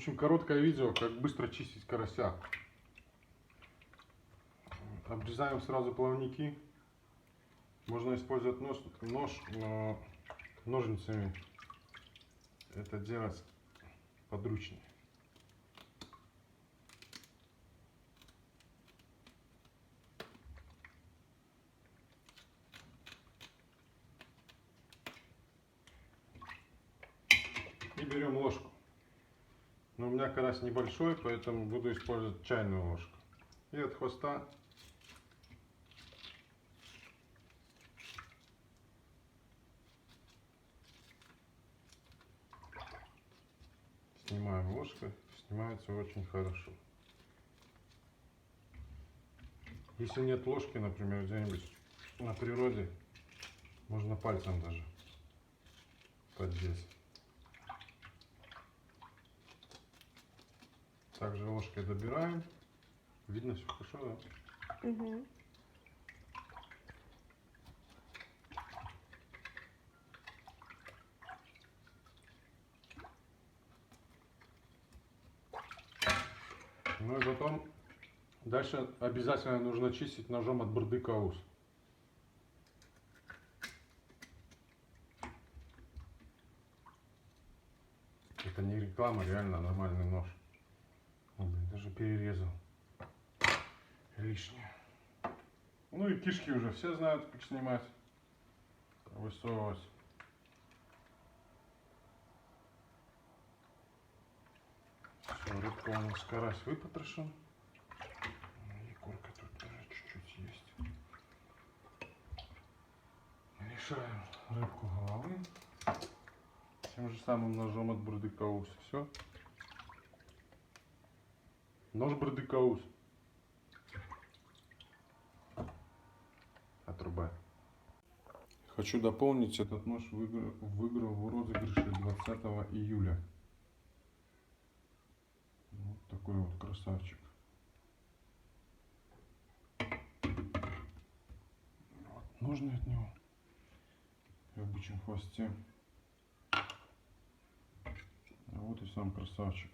общем, короткое видео, как быстро чистить карася. Обрезаем сразу плавники. Можно использовать нож, но ножницами это делать подручнее. И берем ложку. Но у меня карась небольшой, поэтому буду использовать чайную ложку. И от хвоста снимаем ложкой. Снимается очень хорошо. Если нет ложки, например, где-нибудь на природе, можно пальцем даже поддеть. Также ложкой добираем. Видно все хорошо, да? Угу. Ну и потом дальше обязательно нужно чистить ножом от бырдыка ус. Это не реклама, реально нормальный нож. О, блин, даже перерезал лишнее. Ну и кишки уже все знают, как снимать, высовывать. Все, рыбка у нас карась выпотрошен. И корка тут даже чуть-чуть есть. Лишаем рыбку головы. Тем же самым ножом от бырдыка ус. Все. Нож бырдыка ус. Отрубай. Хочу дополнить, этот нож выиграл в розыгрыше 20 июля. Вот такой вот красавчик. Вот ножны от него в бычьем хвосте. А вот и сам красавчик.